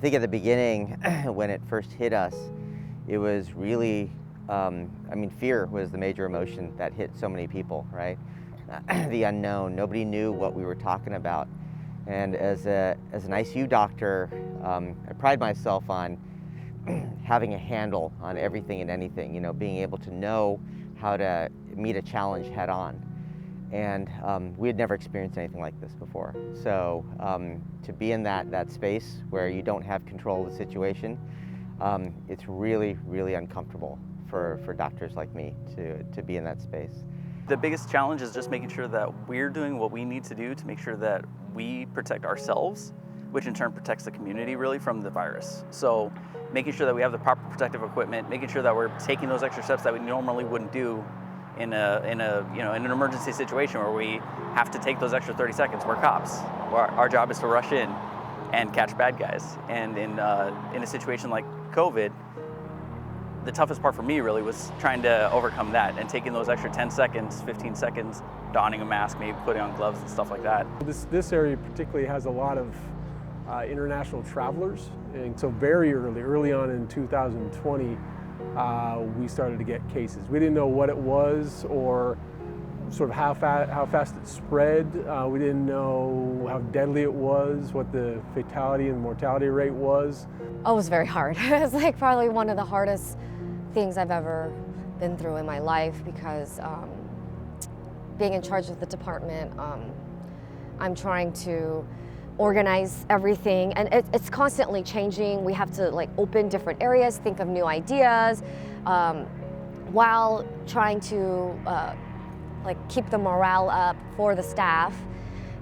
think at the beginning, when it first hit us, it was really, fear was the major emotion that hit so many people, right? The unknown. Nobody knew what we were talking about. And as an ICU doctor, I pride myself on having a handle on everything and anything, being able to know how to meet a challenge head on. And we had never experienced anything like this before. So to be in that space where you don't have control of the situation, it's really, really uncomfortable for doctors like me to be in that space. The biggest challenge is just making sure that we're doing what we need to do to make sure that we protect ourselves, which in turn protects the community really from the virus. So making sure that we have the proper protective equipment, making sure that we're taking those extra steps that we normally wouldn't do in an emergency situation where we have to take those extra 30 seconds. We're cops. Our job is to rush in and catch bad guys. And in a situation like COVID, the toughest part for me really was trying to overcome that and taking those extra 10 seconds, 15 seconds, donning a mask, maybe putting on gloves and stuff like that. This area particularly has a lot of international travelers, and so very early on in 2020, we started to get cases. We didn't know what it was or sort of how fast it spread. We didn't know how deadly it was, what the fatality and mortality rate was. Oh, it was very hard. It was like probably one of the hardest things I've ever been through in my life because being in charge of the department, I'm trying to organize everything, and it's constantly changing. We have to open different areas, think of new ideas, while trying to keep the morale up for the staff,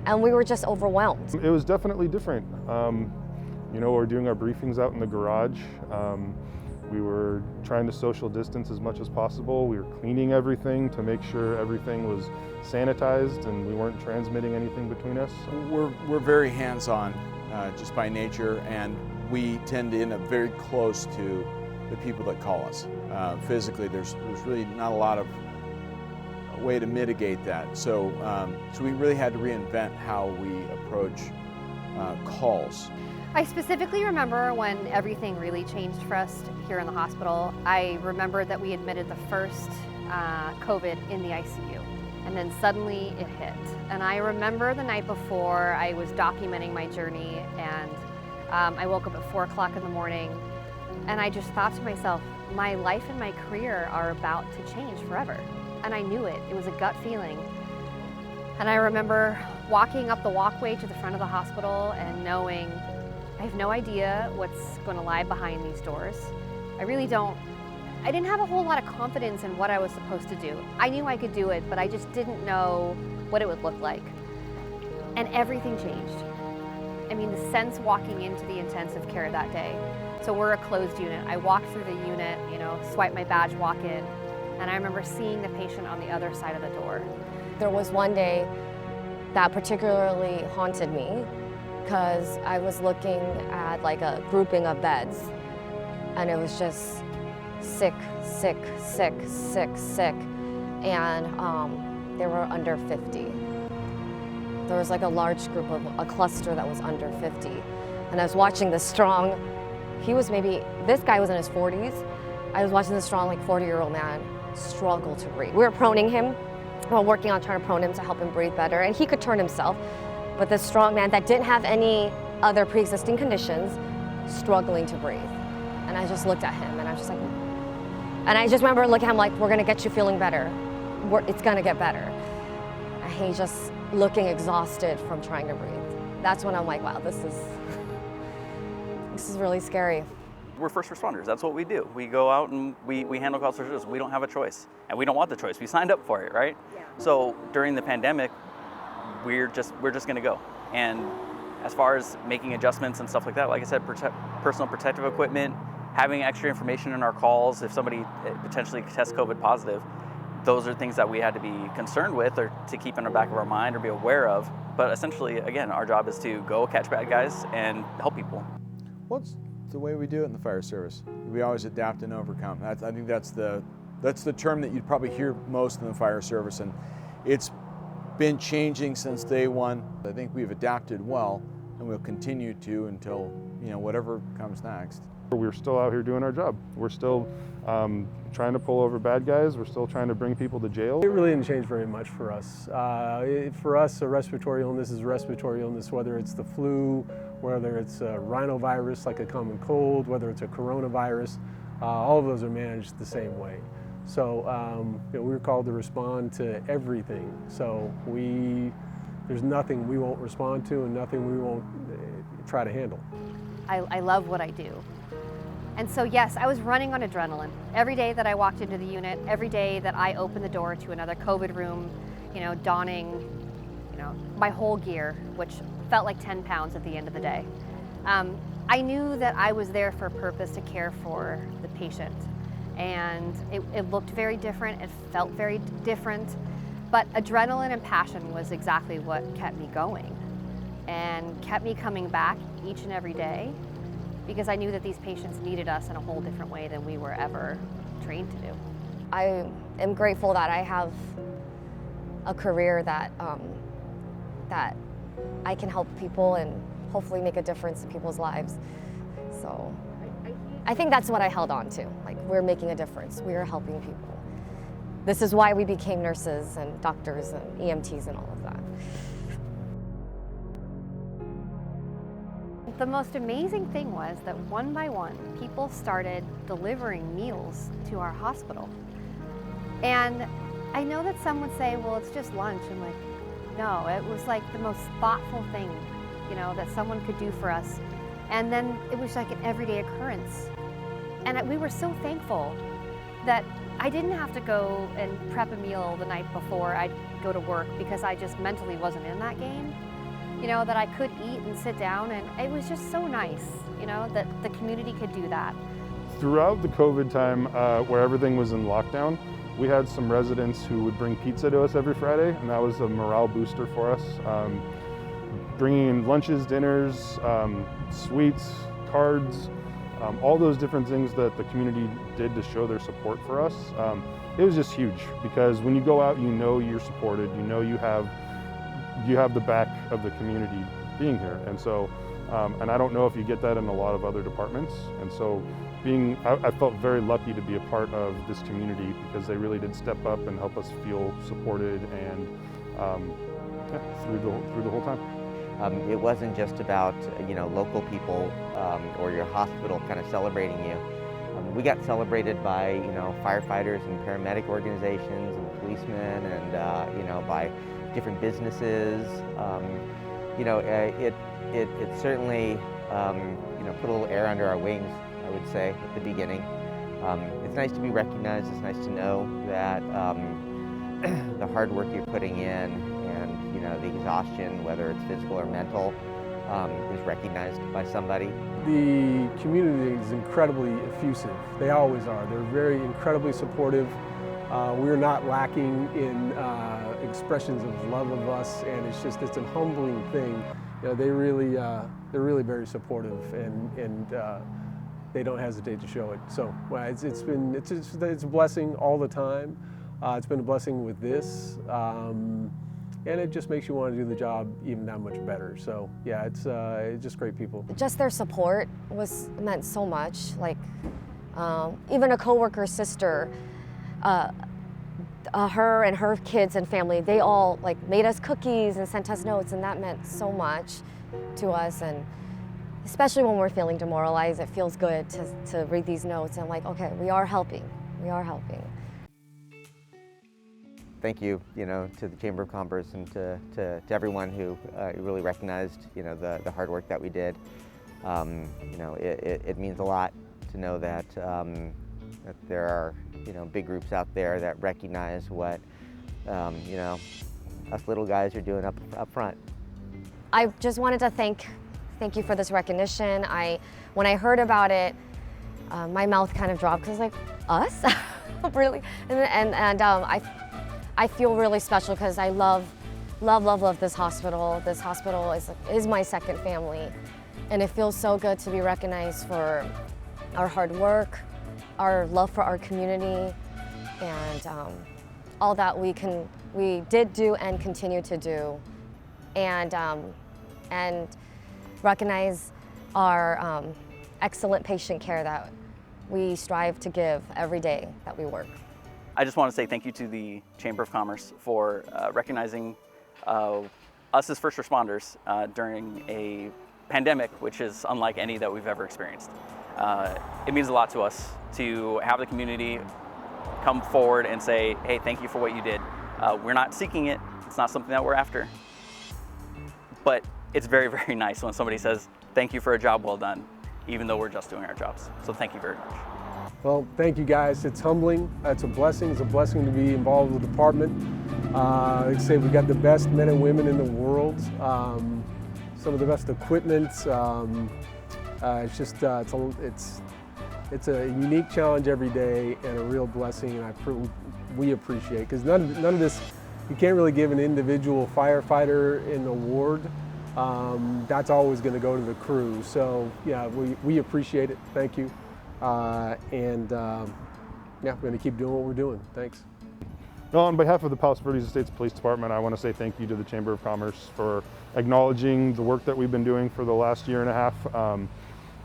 and we were just overwhelmed. It was definitely different. We're doing our briefings out in the garage. We were trying to social distance as much as possible. We were cleaning everything to make sure everything was sanitized and we weren't transmitting anything between us. We're very hands-on just by nature, and we tend to end up very close to the people that call us. Physically, there's really not a lot of way to mitigate that. So we really had to reinvent how we approach calls. I specifically remember when everything really changed for us here in the hospital. I remember that we admitted the first COVID in the ICU, and then suddenly it hit. And I remember the night before I was documenting my journey, and I woke up at 4 o'clock in the morning, and I just thought to myself, my life and my career are about to change forever. And I knew it. It was a gut feeling. And I remember walking up the walkway to the front of the hospital and knowing I have no idea what's going to lie behind these doors. I didn't have a whole lot of confidence in what I was supposed to do. I knew I could do it, but I just didn't know what it would look like. And everything changed. I mean, the sense walking into the intensive care that day. So we're a closed unit. I walked through the unit, swipe my badge, walk in, and I remember seeing the patient on the other side of the door. There was one day that particularly haunted me because I was looking at a grouping of beds, and it was just sick, sick, sick, sick, sick, and they were under 50. There was a large group of a cluster that was under 50, and I was watching the strong. This guy was in his 40s. I was watching the strong 40-year-old man struggle to breathe. We were proning him. We were working on trying to prone him to help him breathe better, and he could turn himself. But this strong man that didn't have any other pre-existing conditions, struggling to breathe. And I just looked at him, and I was just and I just remember looking at him we're gonna get you feeling better. It's gonna get better. And he just looking exhausted from trying to breathe. That's when I'm wow, this is really scary. We're first responders. That's what we do. We go out and we handle calls for service. We don't have a choice, and we don't want the choice. We signed up for it, right? Yeah. So during the pandemic, we're just going to go. And as far as making adjustments and stuff like that, like I said, personal protective equipment, having extra information in our calls if somebody potentially tests COVID positive, those are things that we had to be concerned with or to keep in the back of our mind or be aware of. But essentially, again, our job is to go catch bad guys and help people. What's the way we do it in the fire service? We always adapt and overcome. I think that's the term that you'd probably hear most in the fire service, and it's been changing since day one. I think we've adapted well. and we'll continue to until, whatever comes next. We're still out here doing our job. We're still trying to pull over bad guys. We're still trying to bring people to jail. It really didn't change very much for us. For us, a respiratory illness is a respiratory illness, whether it's the flu, whether it's a rhinovirus like a common cold, whether it's a coronavirus, all of those are managed the same way. So we were called to respond to everything. So there's nothing we won't respond to and nothing we won't try to handle. I love what I do. And so yes, I was running on adrenaline. Every day that I walked into the unit, every day that I opened the door to another COVID room, donning, my whole gear, which felt like 10 pounds at the end of the day. I knew that I was there for a purpose to care for the patient. And it looked very different, it felt very different, but adrenaline and passion was exactly what kept me going and kept me coming back each and every day, because I knew that these patients needed us in a whole different way than we were ever trained to do. I am grateful that I have a career that I can help people and hopefully make a difference in people's lives. So I think that's what I held on to. Like, we're making a difference. We are helping people. This is why we became nurses and doctors and EMTs and all of that. The most amazing thing was that one by one, people started delivering meals to our hospital. And I know that some would say, well, it's just lunch. I'm like, no, it was like the most thoughtful thing, that someone could do for us. And then it was like an everyday occurrence. And we were so thankful that I didn't have to go and prep a meal the night before I'd go to work, because I just mentally wasn't in that game. That I could eat and sit down, and it was just so nice, that the community could do that. Throughout the COVID time, where everything was in lockdown, we had some residents who would bring pizza to us every Friday, and that was a morale booster for us. Bringing in lunches, dinners, sweets, cards, all those different things that the community did to show their support for us. It was just huge, because when you go out, you're supported, you have the back of the community being here. And so, and I don't know if you get that in a lot of other departments. And so I felt very lucky to be a part of this community, because they really did step up and help us feel supported and through the whole time. It wasn't just about local people or your hospital kind of celebrating you. We got celebrated by firefighters and paramedic organizations and policemen and by different businesses. It certainly put a little air under our wings, I would say, at the beginning. It's nice to be recognized. It's nice to know that the hard work you're putting in and the exhaustion, whether it's physical or mental, is recognized by somebody. The community is incredibly effusive. They always are. They're very incredibly supportive. We're not lacking in expressions of love of us, and it's a humbling thing. They're really very supportive, and they don't hesitate to show it. So it's a blessing all the time. It's been a blessing with this, and it just makes you want to do the job even that much better. So yeah, it's just great people. Just their support meant so much. Like even a coworker's sister, her and her kids and family, they all made us cookies and sent us notes, and that meant so much to us. And especially when we're feeling demoralized, it feels good to read these notes and okay, we are helping. We are helping. Thank you, to the Chamber of Commerce and to everyone who really recognized, the hard work that we did. It means a lot to know that that there are, big groups out there that recognize what, us little guys are doing up front. I just wanted to thank you for this recognition. When I heard about it, my mouth kind of dropped, because us, really, and I feel really special, because I love this hospital. This hospital is my second family, and it feels so good to be recognized for our hard work, our love for our community, and all that we did do and continue to do, and recognize our excellent patient care that we strive to give every day that we work. I just want to say thank you to the Chamber of Commerce for recognizing us as first responders during a pandemic, which is unlike any that we've ever experienced. It means a lot to us to have the community come forward and say, hey, thank you for what you did. We're not seeking it. It's not something that we're after. But it's very, very nice when somebody says, thank you for a job well done, even though we're just doing our jobs. So thank you very much. Well, thank you guys. It's humbling. It's a blessing. It's a blessing to be involved with the department. Like I say, we got the best men and women in the world. Some of the best equipment. It's just it's a unique challenge every day and a real blessing, and we appreciate it, because none of this, you can't really give an individual firefighter an award. That's always going to go to the crew. So yeah, we appreciate it. Thank you. Yeah, we're going to keep doing what we're doing. Thanks. Well, on behalf of the Palos Verdes Estates Police Department, I want to say thank you to the Chamber of Commerce for acknowledging the work that we've been doing for the last year and a half.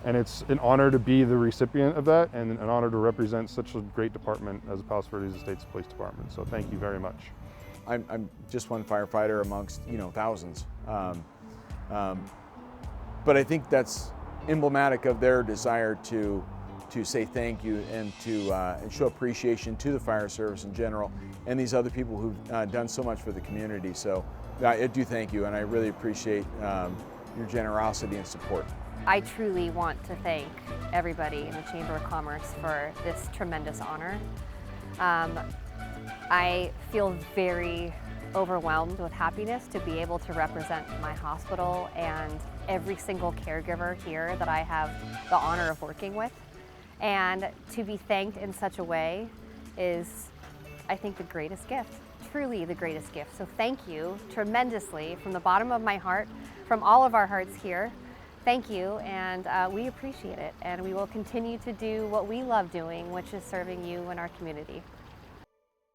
And it's an honor to be the recipient of that, and an honor to represent such a great department as the Palos Verdes Estates Police Department. So thank you very much. I'm just one firefighter amongst thousands, but I think that's emblematic of their desire to say thank you and and show appreciation to the fire service in general and these other people who've done so much for the community. So I do thank you, and I really appreciate your generosity and support. I truly want to thank everybody in the Chamber of Commerce for this tremendous honor. I feel very overwhelmed with happiness to be able to represent my hospital and every single caregiver here that I have the honor of working with. And to be thanked in such a way is, I think, the greatest gift, truly the greatest gift. So thank you tremendously from the bottom of my heart, from all of our hearts here. Thank you, and we appreciate it, and we will continue to do what we love doing, which is serving you and our community.